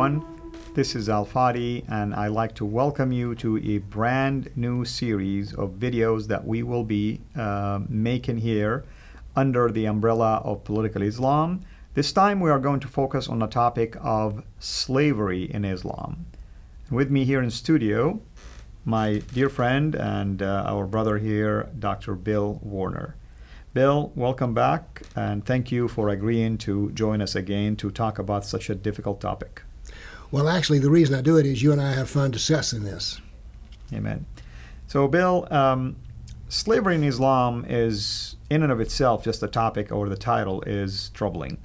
everyone. This is Fadi, and I'd like to welcome you to a brand new series of videos that we will be making here under the umbrella of political Islam. This time we are going to focus on the topic of slavery in Islam. With me here in studio, my dear friend and our brother here, Dr. Bill Warner. Bill, welcome back, and thank you for agreeing to join us again to talk about such a difficult topic. Well, actually, the reason I do it is you and I have fun discussing this. Amen. So, Bill, slavery in Islam is, in and of itself, just the topic or the title is troubling.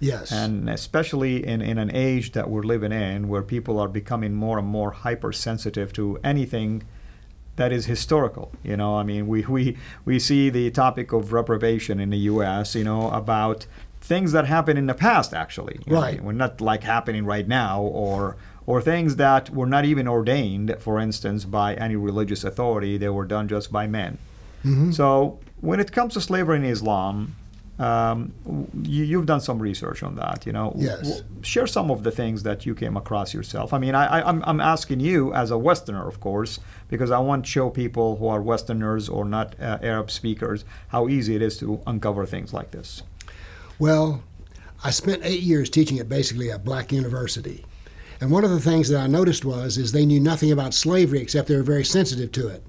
Yes. And especially in an age that we're living in where people are becoming more and more hypersensitive to anything that is historical. You know, I mean, we see the topic of reprobation in the U.S., you know, about things that happened in the past, actually. Right. We're not like happening right now, or things that were not even ordained, for instance, by any religious authority. They were done just by men. Mm-hmm. So when it comes to slavery in Islam, you've done some research on that, you know. Yes. Share some of the things that you came across yourself. I mean, I'm asking you as a Westerner, of course, because I want to show people who are Westerners or not Arab speakers how easy it is to uncover things like this. Well, I spent 8 years teaching at basically a black university. And one of the things that I noticed is they knew nothing about slavery except they were very sensitive to it.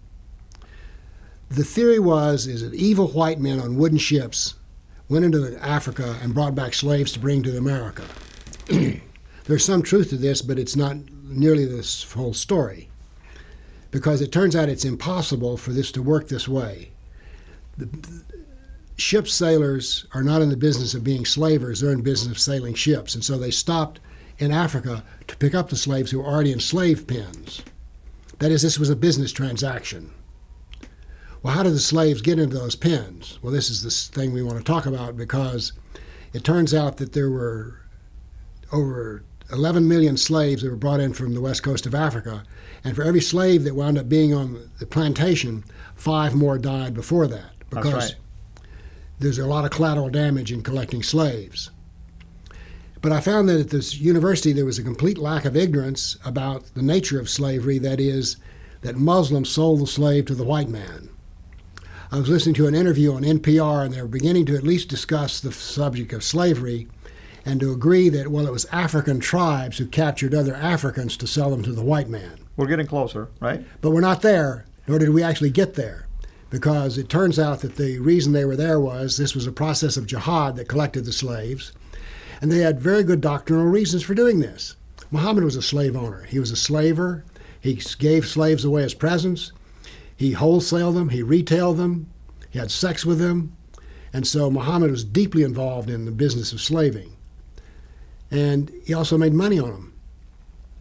The theory is that evil white men on wooden ships went into Africa and brought back slaves to bring to America. There's some truth to this, but it's not nearly the whole story, because it turns out it's impossible for this to work this way. Ship sailors are not in the business of being slavers, they're in the business of sailing ships, and so they stopped in Africa to pick up the slaves who were already in slave pens. That is, this was a business transaction. Well, how did the slaves get into those pens? Well, this is the thing we want to talk about, because it turns out that there were over 11 million slaves that were brought in from the west coast of Africa, and for every slave that wound up being on the plantation, 5 more died before that, because That's right. There's a lot of collateral damage in collecting slaves. But I found that at this university there was a complete lack of ignorance about the nature of slavery, that is, that Muslims sold the slave to the white man. I was listening to an interview on NPR, and they were beginning to at least discuss the subject of slavery and to agree that, well, it was African tribes who captured other Africans to sell them to the white man. We're getting closer, right? But we're not there, nor did we actually get there, because it turns out that the reason they were there was this was a process of jihad that collected the slaves, and they had very good doctrinal reasons for doing this. Muhammad was a slave owner. He was a slaver. He gave slaves away as presents. He wholesaled them, he retailed them, he had sex with them, and so Muhammad was deeply involved in the business of slaving. And he also made money on them.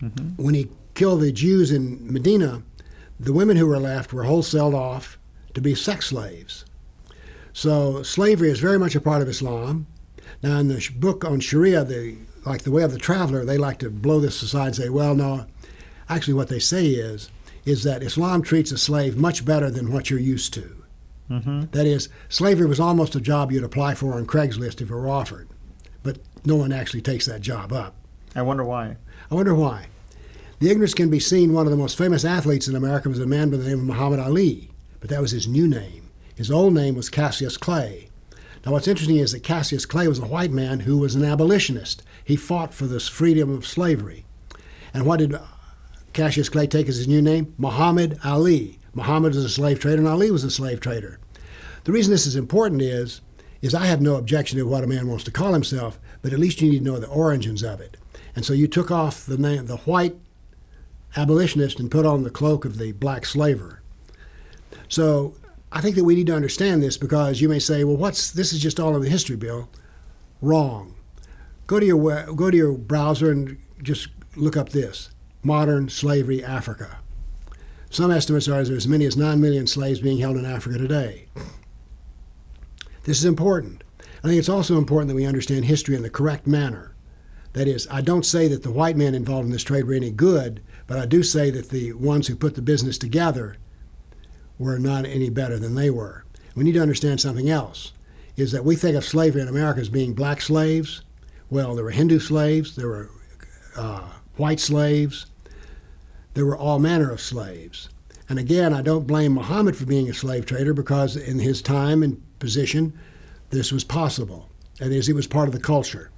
Mm-hmm. When he killed the Jews in Medina, the women who were left were wholesaled off to be sex slaves. So slavery is very much a part of Islam. Now, in the book on Sharia, the Way of the Traveler, they like to blow this aside and say, well, no, actually what they say is that Islam treats a slave much better than what you're used to. Mm-hmm. That is, slavery was almost a job you'd apply for on Craigslist if it were offered, but no one actually takes that job up. I wonder why. The ignorance can be seen. One of the most famous athletes in America was a man by the name of Muhammad Ali, but that was his new name. His old name was Cassius Clay. Now, what's interesting is that Cassius Clay was a white man who was an abolitionist. He fought for this freedom of slavery. And what did Cassius Clay take as his new name? Muhammad Ali. Muhammad was a slave trader and Ali was a slave trader. The reason this is important is I have no objection to what a man wants to call himself, but at least you need to know the origins of it. And so you took off the name, the white abolitionist, and put on the cloak of the black slaver. So I think that we need to understand this, because you may say, well, this is just all of the history, Bill. Wrong. Go to your browser and just look up this. Modern slavery Africa. Some estimates are there's as many as 9 million slaves being held in Africa today. This is important. I think it's also important that we understand history in the correct manner. That is, I don't say that the white men involved in this trade were any good, but I do say that the ones who put the business together were not any better than they were. We need to understand something else, is that we think of slavery in America as being black slaves. Well, there were Hindu slaves, there were white slaves. There were all manner of slaves. And again, I don't blame Muhammad for being a slave trader, because in his time and position, this was possible. That is, it was part of the culture.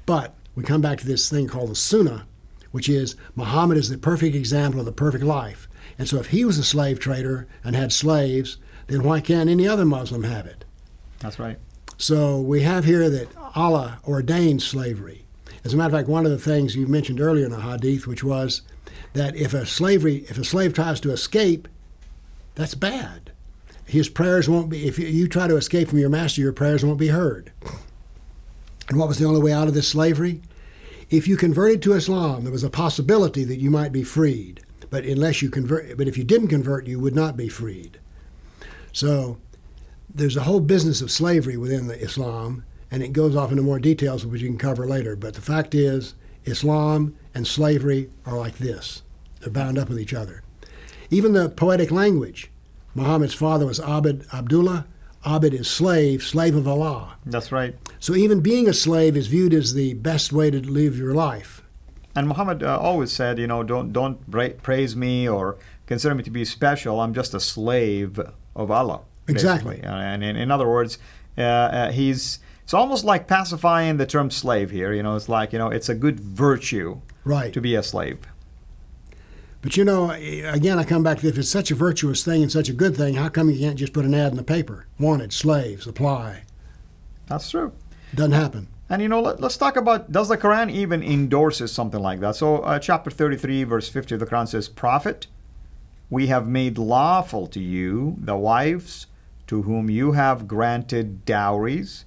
But we come back to this thing called the Sunnah, which is Muhammad is the perfect example of the perfect life. And so if he was a slave trader and had slaves, then why can't any other Muslim have it? That's right. So we have here that Allah ordained slavery. As a matter of fact, one of the things you mentioned earlier in the hadith, which was that if a slave tries to escape, that's bad. His prayers won't be, if you try to escape from your master, your prayers won't be heard. And what was the only way out of this slavery? If you converted to Islam, there was a possibility that you might be freed. But if you didn't convert, you would not be freed. So there's a whole business of slavery within the Islam, and it goes off into more details, which you can cover later. But the fact is, Islam and slavery are like this. They're bound up with each other. Even the poetic language. Muhammad's father was Abdullah. Abd is slave of Allah. That's right. So even being a slave is viewed as the best way to live your life. And Muhammad always said, don't praise me or consider me to be special. I'm just a slave of Allah. Exactly. Basically. And in other words, it's almost like pacifying the term slave here. It's like, it's a good virtue to be a slave. But again, I come back to, if it's such a virtuous thing and such a good thing, how come you can't just put an ad in the paper? Wanted, slaves, apply. That's true. Doesn't happen. And let's talk about, does the Quran even endorses something like that? So chapter 33, verse 50 of the Quran says, Prophet, we have made lawful to you the wives to whom you have granted dowries,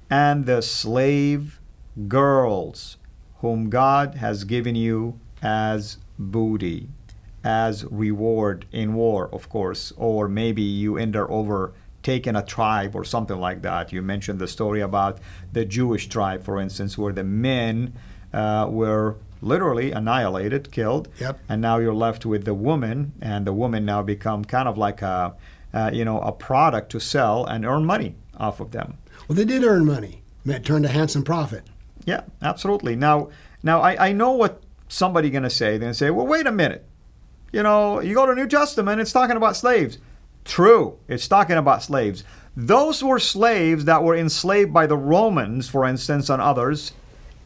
and the slave girls whom God has given you as booty, as reward in war, of course, or maybe you end up overtaking a tribe or something like that. You mentioned the story about the Jewish tribe, for instance, where the men were literally annihilated, killed, and now you're left with the woman, and the woman now become kind of like a product to sell and earn money off of them. Well, they did earn money. It turned a handsome profit. Yeah, absolutely. Now I know what somebody going to say. They're going to say, well, wait a minute. You go to New Testament, it's talking about slaves. True, it's talking about slaves. Those were slaves that were enslaved by the Romans, for instance, and others.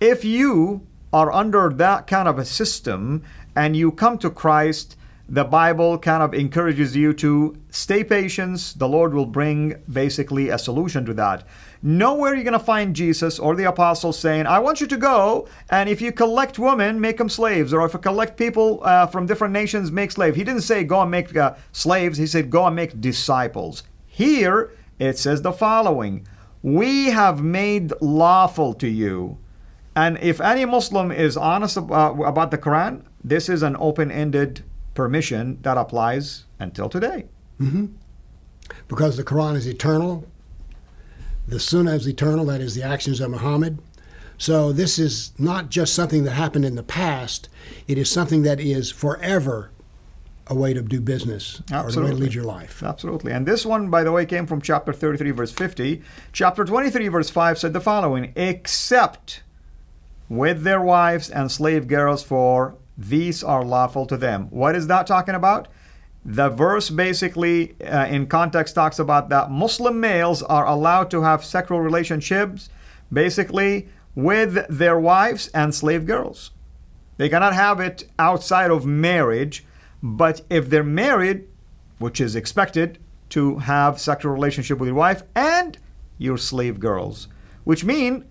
If you are under that kind of a system and you come to Christ, the Bible kind of encourages you to stay patient. The Lord will bring basically a solution to that. Nowhere you're going to find Jesus or the apostles saying, I want you to go, and if you collect women, make them slaves. Or if you collect people from different nations, make slaves. He didn't say go and make slaves. He said go and make disciples. Here it says the following, we have made lawful to you. And if any Muslim is honest about the Quran, this is an open-ended permission that applies until today. Mm-hmm. Because the Quran is eternal. The Sunnah is eternal, that is the actions of Muhammad. So this is not just something that happened in the past. It is something that is forever a way to do business. Absolutely. Or a way to lead your life. Absolutely. And this one, by the way, came from chapter 33, verse 50. Chapter 23, verse 5 said the following, except with their wives and slave girls, for these are lawful to them. What is that talking about? The verse basically, in context, talks about that Muslim males are allowed to have sexual relationships, basically, with their wives and slave girls. They cannot have it outside of marriage, but if they're married, which is expected to have sexual relationship with your wife and your slave girls, which mean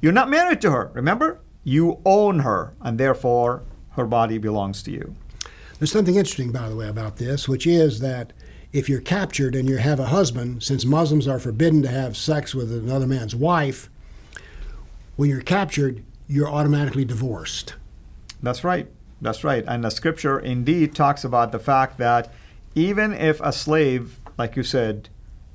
you're not married to her. Remember, you own her, and therefore her body belongs to you. There's something interesting, by the way, about this, which is that if you're captured and you have a husband, since Muslims are forbidden to have sex with another man's wife, when you're captured, you're automatically divorced. That's right. That's right. And the scripture indeed talks about the fact that even if a slave, like you said,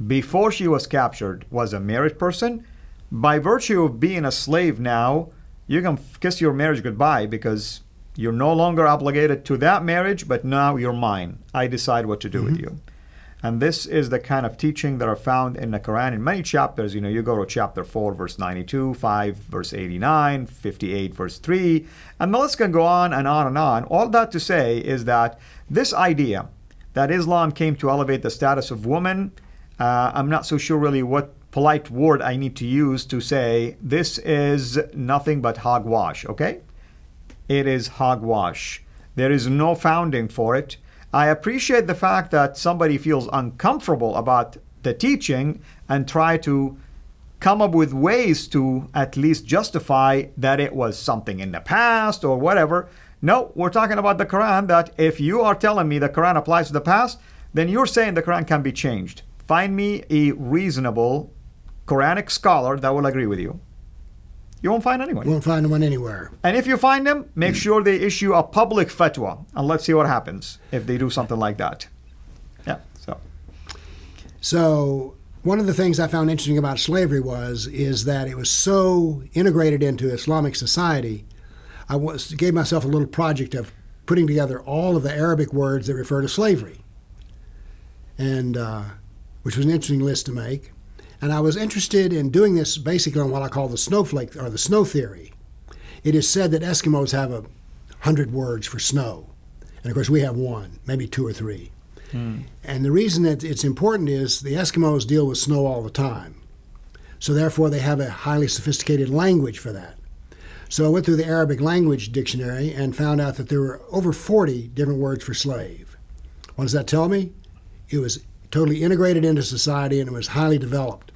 before she was captured, was a married person, by virtue of being a slave now, you can kiss your marriage goodbye because you're no longer obligated to that marriage, but now you're mine. I decide what to do with you. And this is the kind of teaching that are found in the Quran in many chapters. You go to chapter 4, verse 92, 5, verse 89, 58, verse 3, and the list can go on and on and on. All that to say is that this idea that Islam came to elevate the status of women, I'm not so sure really what polite word I need to use to say this is nothing but hogwash, okay? It is hogwash. There is no founding for it. I appreciate the fact that somebody feels uncomfortable about the teaching and try to come up with ways to at least justify that it was something in the past or whatever. No, we're talking about the Quran, that if you are telling me the Quran applies to the past, then you're saying the Quran can be changed. Find me a reasonable Quranic scholar that will agree with you. You won't find anyone. You won't find one anywhere. And if you find them, make sure they issue a public fatwa, and let's see what happens if they do something like that. Yeah. So one of the things I found interesting about slavery is that it was so integrated into Islamic society. I gave myself a little project of putting together all of the Arabic words that refer to slavery, and which was an interesting list to make. And I was interested in doing this basically on what I call the snowflake or the snow theory. It is said that Eskimos have 100 words for snow. And of course we have one, maybe 2 or 3. And the reason that it's important is the Eskimos deal with snow all the time. So therefore they have a highly sophisticated language for that. So I went through the Arabic language dictionary and found out that there were over 40 different words for slave. What does that tell me? It was totally integrated into society, and it was highly developed.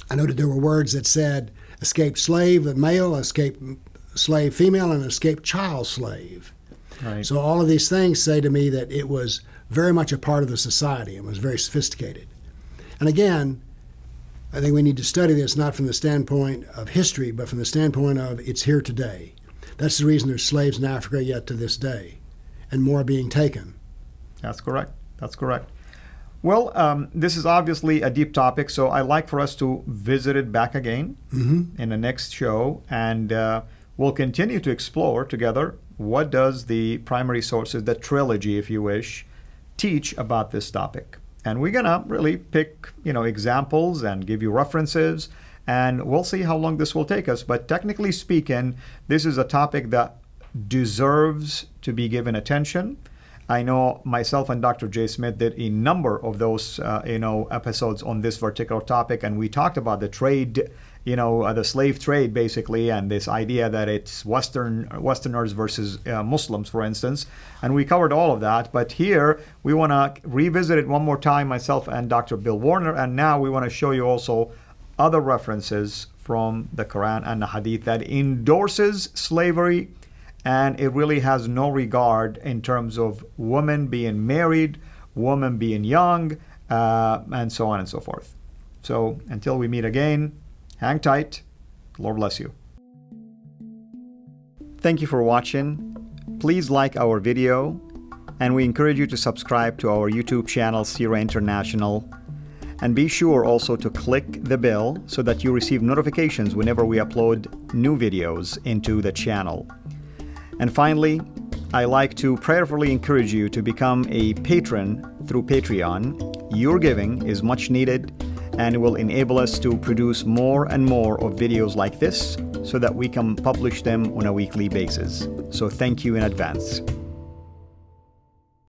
I noted there were words that said escaped slave, a male, escaped slave, female, and escaped child slave. Right. So all of these things say to me that it was very much a part of the society and was very sophisticated. And again, I think we need to study this not from the standpoint of history, but from the standpoint of it's here today. That's the reason there's slaves in Africa yet to this day, and more being taken. That's correct. That's correct. Well, this is obviously a deep topic, so I'd like for us to visit it back again in the next show, and we'll continue to explore together what does the primary sources, the trilogy, if you wish, teach about this topic. And we're going to really pick, examples and give you references, and we'll see how long this will take us. But technically speaking, this is a topic that deserves to be given attention. I know myself and Dr. J. Smith did a number of those, episodes on this particular topic, and we talked about the trade, the slave trade, basically, and this idea that it's Westerners versus Muslims, for instance, and we covered all of that. But here we want to revisit it one more time, myself and Dr. Bill Warner, and now we want to show you also other references from the Quran and the Hadith that endorses slavery. And it really has no regard in terms of women being married, women being young, and so on and so forth. So until we meet again, hang tight. Lord bless you. Thank you for watching. Please like our video, and we encourage you to subscribe to our YouTube channel, CIRA International. And be sure also to click the bell so that you receive notifications whenever we upload new videos into the channel. And finally, I like to prayerfully encourage you to become a patron through Patreon. Your giving is much needed and will enable us to produce more and more of videos like this so that we can publish them on a weekly basis. So thank you in advance.